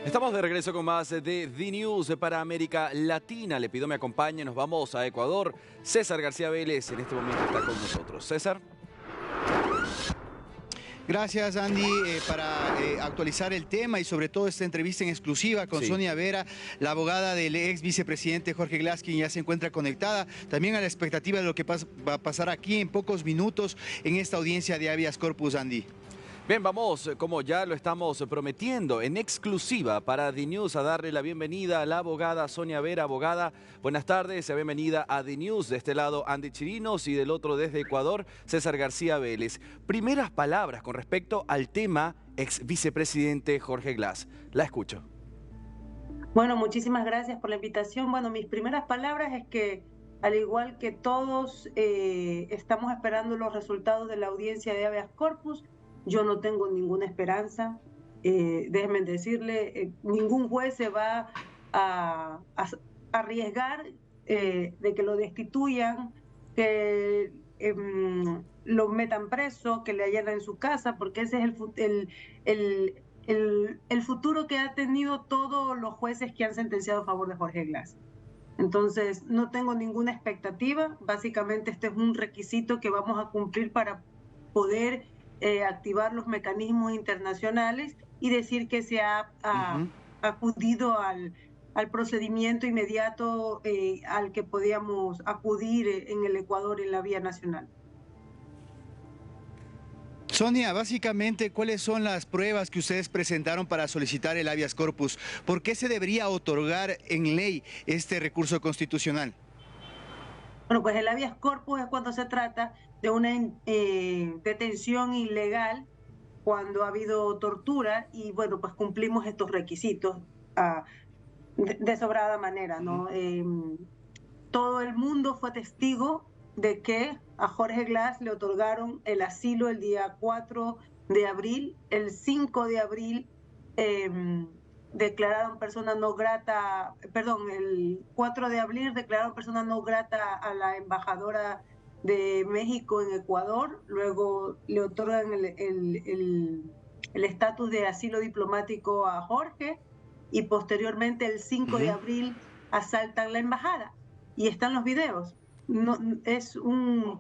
Estamos de regreso con más de The News para América Latina. Le pido me acompañe, nos vamos a Ecuador. César García Vélez en este momento está con nosotros. César. Gracias, Andy, para actualizar el tema y sobre todo esta entrevista en exclusiva con Sonia Vera, la abogada del ex vicepresidente Jorge Glass, quien ya se encuentra conectada. También a la expectativa de lo que va a pasar aquí en pocos minutos en esta audiencia de habeas corpus, Andy. Bien, vamos, como ya lo estamos prometiendo, en exclusiva para The News a darle la bienvenida a la abogada Sonia Vera. Abogada, buenas tardes, sea bienvenida a The News. De este lado, Andy Chirinos, y del otro, desde Ecuador, César García Vélez. Primeras palabras con respecto al tema ex vicepresidente Jorge Glass. La escucho. Bueno, muchísimas gracias por la invitación. Bueno, mis primeras palabras es que, al igual que todos, estamos esperando los resultados de la audiencia de habeas corpus. Yo no tengo ninguna esperanza. Déjenme decirle, ningún juez se va a arriesgar de que lo destituyan, que lo metan preso, que le allanen en su casa, porque ese es el futuro que han tenido todos los jueces que han sentenciado a favor de Jorge Glass. Entonces, no tengo ninguna expectativa. Básicamente, este es un requisito que vamos a cumplir para poder activar los mecanismos internacionales y decir que se ha acudido al procedimiento inmediato al que podíamos acudir en el Ecuador en la vía nacional. Sonia, básicamente, ¿cuáles son las pruebas que ustedes presentaron para solicitar el habeas corpus? ¿Por qué se debería otorgar en ley este recurso constitucional? Bueno, pues el habeas corpus es cuando se trata de una detención ilegal, cuando ha habido tortura, y bueno, pues cumplimos estos requisitos de sobrada manera, ¿no? Todo el mundo fue testigo de que a Jorge Glass le otorgaron el asilo el día 4 de abril, el 5 de abril declararon persona no grata, perdón, el 4 de abril declararon persona no grata a la embajadora de México en Ecuador, luego le otorgan el estatus de asilo diplomático a Jorge, y posteriormente el 5 de abril asaltan la embajada, y están los videos. No, es un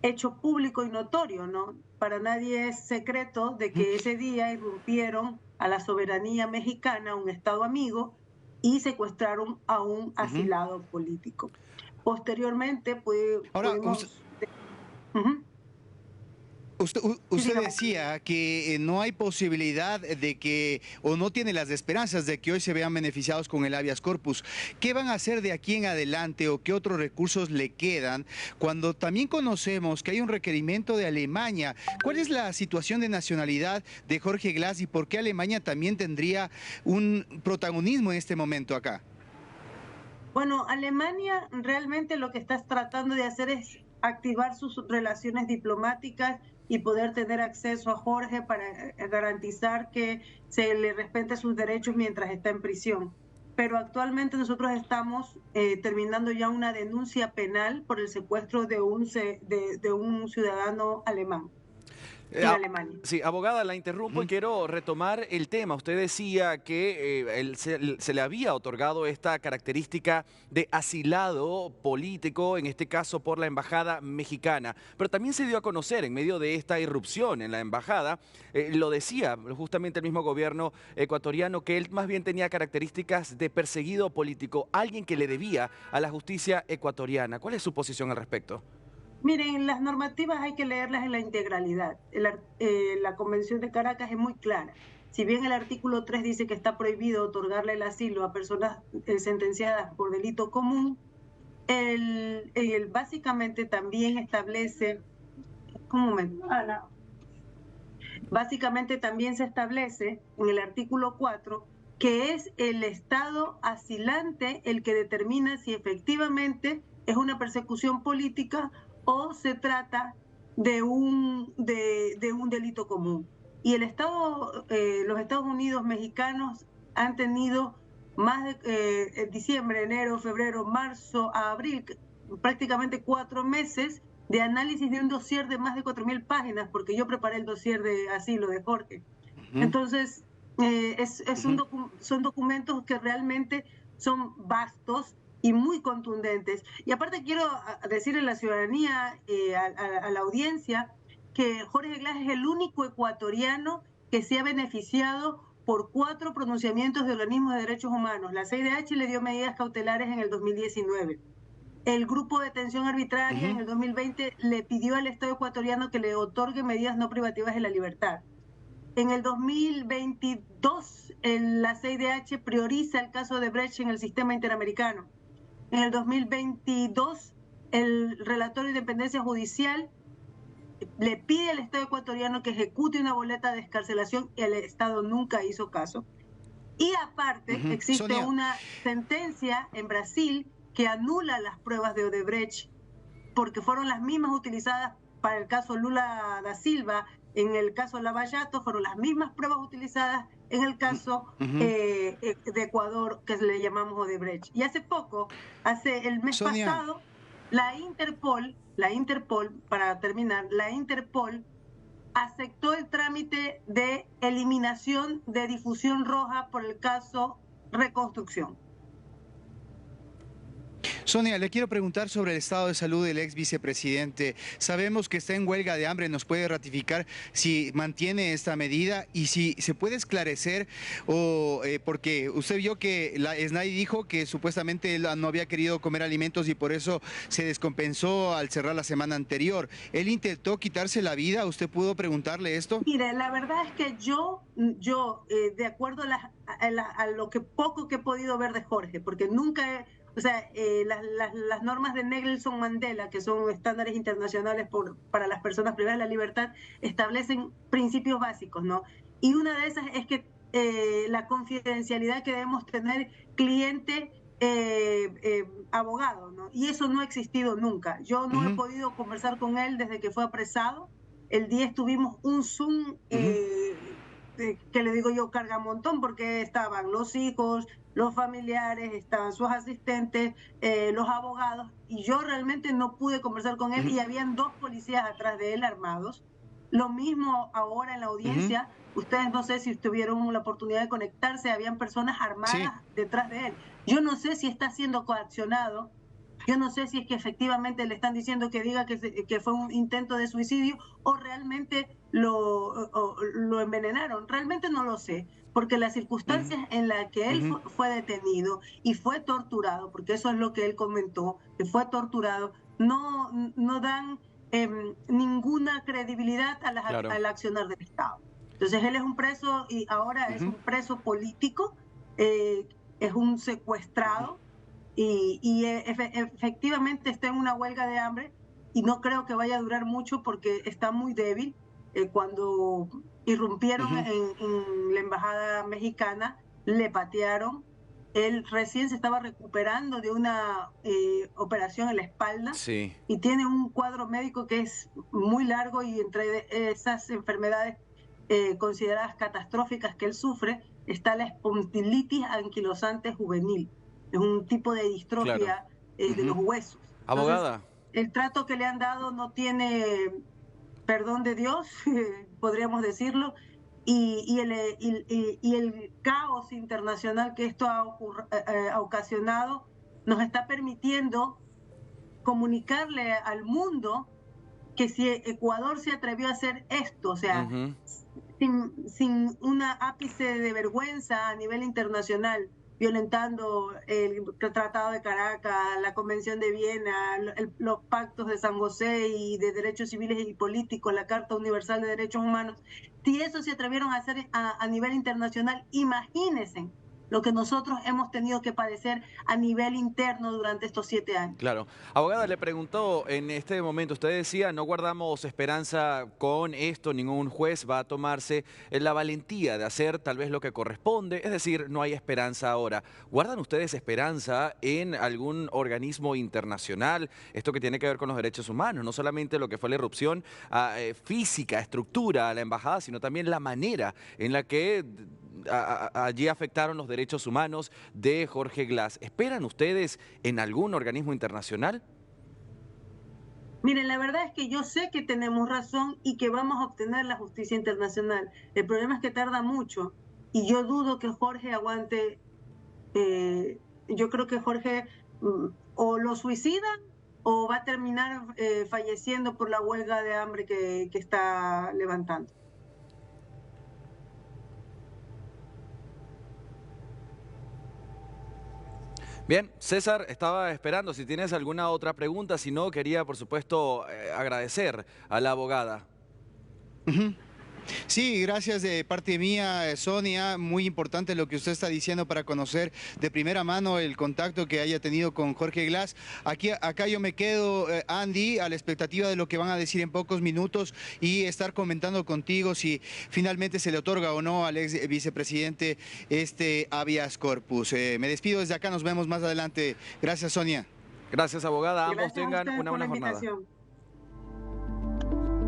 hecho público y notorio, ¿no? Para nadie es secreto de que ese día irrumpieron a la soberanía mexicana, un estado amigo, y secuestraron a un asilado político. Posteriormente, pudimos... Usted decía que no hay posibilidad de que, o no tiene las esperanzas de que hoy se vean beneficiados con el habeas corpus. ¿Qué van a hacer de aquí en adelante o qué otros recursos le quedan cuando también conocemos que hay un requerimiento de Alemania? ¿Cuál es la situación de nacionalidad de Jorge Glass y por qué Alemania también tendría un protagonismo en este momento acá? Bueno, Alemania realmente lo que está tratando de hacer es activar sus relaciones diplomáticas y poder tener acceso a Jorge para garantizar que se le respete sus derechos mientras está en prisión. Pero actualmente nosotros estamos terminando ya una denuncia penal por el secuestro de un ciudadano alemán. En Alemania. Sí, abogada, la interrumpo y quiero retomar el tema. Usted decía que se le había otorgado esta característica de asilado político, en este caso por la embajada mexicana, pero también se dio a conocer en medio de esta irrupción en la embajada, lo decía justamente el mismo gobierno ecuatoriano, que él más bien tenía características de perseguido político, alguien que le debía a la justicia ecuatoriana. ¿Cuál es su posición al respecto? Miren, las normativas hay que leerlas en la integralidad. La Convención de Caracas es muy clara. Si bien el artículo 3 dice que está prohibido otorgarle el asilo a personas sentenciadas por delito común, básicamente también establece... Un momento. Básicamente también se establece en el artículo 4 que es el Estado asilante el que determina si efectivamente es una persecución política o se trata de un delito común. Y los Estados Unidos mexicanos han tenido más de diciembre, enero, febrero, marzo a abril, prácticamente 4 meses de análisis de un dossier de más de 4.000 páginas, porque yo preparé el dossier de asilo de Jorge. Entonces, Son documentos que realmente son vastos y muy contundentes. Y aparte quiero decirle a la ciudadanía, a la audiencia, que Jorge Glass es el único ecuatoriano que se ha beneficiado por 4 pronunciamientos de organismos de derechos humanos. La CIDH le dio medidas cautelares en el 2019. El grupo de detención arbitraria en el 2020 le pidió al Estado ecuatoriano que le otorgue medidas no privativas de la libertad. En el 2022, la CIDH prioriza el caso de Brecht en el sistema interamericano. En el 2022, el relator de independencia judicial le pide al Estado ecuatoriano que ejecute una boleta de excarcelación y el Estado nunca hizo caso. Y aparte, existe Sonia, una sentencia en Brasil que anula las pruebas de Odebrecht porque fueron las mismas utilizadas para el caso Lula da Silva. En el caso Lava Jato fueron las mismas pruebas utilizadas en el caso de Ecuador, que le llamamos Odebrecht. Y hace poco, el mes Sonia. pasado, la Interpol, para terminar, la Interpol aceptó el trámite de eliminación de difusión roja por el caso Reconstrucción. Sonia, le quiero preguntar sobre el estado de salud del ex vicepresidente. Sabemos que está en huelga de hambre, ¿nos puede ratificar si mantiene esta medida y si se puede esclarecer porque usted vio que la SNAI dijo que supuestamente él no había querido comer alimentos y por eso se descompensó al cerrar la semana anterior? ¿Él intentó quitarse la vida? ¿Usted pudo preguntarle esto? Mire, la verdad es que yo de acuerdo a lo que poco que he podido ver de Jorge, porque nunca las normas de Nelson Mandela, que son estándares internacionales para las personas privadas de la libertad, establecen principios básicos, ¿no? Y una de esas es que la confidencialidad que debemos tener cliente, abogado, ¿no? Y eso no ha existido nunca. Yo no he podido conversar con él desde que fue apresado. El 10 tuvimos un Zoom que le digo yo carga montón, porque estaban los hijos, los familiares, estaban sus asistentes, los abogados, y yo realmente no pude conversar con él y habían 2 policías atrás de él armados. Lo mismo ahora en la audiencia, ustedes no sé si tuvieron la oportunidad de conectarse, habían personas armadas detrás de él. Yo no sé si está siendo coaccionado, yo no sé si es que efectivamente le están diciendo que diga que fue un intento de suicidio o realmente lo envenenaron. Realmente no lo sé, porque las circunstancias en las que él fue detenido y fue torturado, porque eso es lo que él comentó, que fue torturado, no dan ninguna credibilidad al accionar del Estado. Entonces él es un preso y ahora es un preso político, es un secuestrado, y efectivamente está en una huelga de hambre y no creo que vaya a durar mucho porque está muy débil. Cuando irrumpieron en la embajada mexicana, le patearon. Él recién se estaba recuperando de una operación en la espalda y tiene un cuadro médico que es muy largo, y entre esas enfermedades consideradas catastróficas que él sufre está la espondilitis anquilosante juvenil. Es un tipo de distrofia de los huesos. Abogada. Entonces, el trato que le han dado no tiene perdón de Dios, podríamos decirlo, y el caos internacional que esto ha ocasionado nos está permitiendo comunicarle al mundo que si Ecuador se atrevió a hacer esto, o sea, sin una ápice de vergüenza a nivel internacional, violentando el Tratado de Caracas, la Convención de Viena, los pactos de San José y de derechos civiles y políticos, la Carta Universal de Derechos Humanos. Si eso se atrevieron a hacer a nivel internacional, imagínense lo que nosotros hemos tenido que padecer a nivel interno durante estos 7 años. Claro. Abogada, le preguntó en este momento, usted decía, no guardamos esperanza con esto, ningún juez va a tomarse la valentía de hacer tal vez lo que corresponde, es decir, no hay esperanza ahora. ¿Guardan ustedes esperanza en algún organismo internacional? Esto que tiene que ver con los derechos humanos, no solamente lo que fue la irrupción física, estructura a la embajada, sino también la manera en la que allí afectaron los derechos humanos de Jorge Glass. ¿Esperan ustedes en algún organismo internacional? Miren, la verdad es que yo sé que tenemos razón y que vamos a obtener la justicia internacional. El problema es que tarda mucho. y yo dudo que Jorge aguante. Yo creo que Jorge o lo suicidan o va a terminar falleciendo por la huelga de hambre que está levantando. Bien, César, estaba esperando si tienes alguna otra pregunta, si no, quería por supuesto agradecer a la abogada. Sí, gracias de parte mía, Sonia. Muy importante lo que usted está diciendo para conocer de primera mano el contacto que haya tenido con Jorge Glass. Acá yo me quedo, Andy, a la expectativa de lo que van a decir en pocos minutos y estar comentando contigo si finalmente se le otorga o no al ex vicepresidente este habeas corpus. Me despido desde acá, nos vemos más adelante. Gracias, Sonia. Gracias, abogada. Ambos Gracias a tengan ustedes una por la buena jornada. invitación.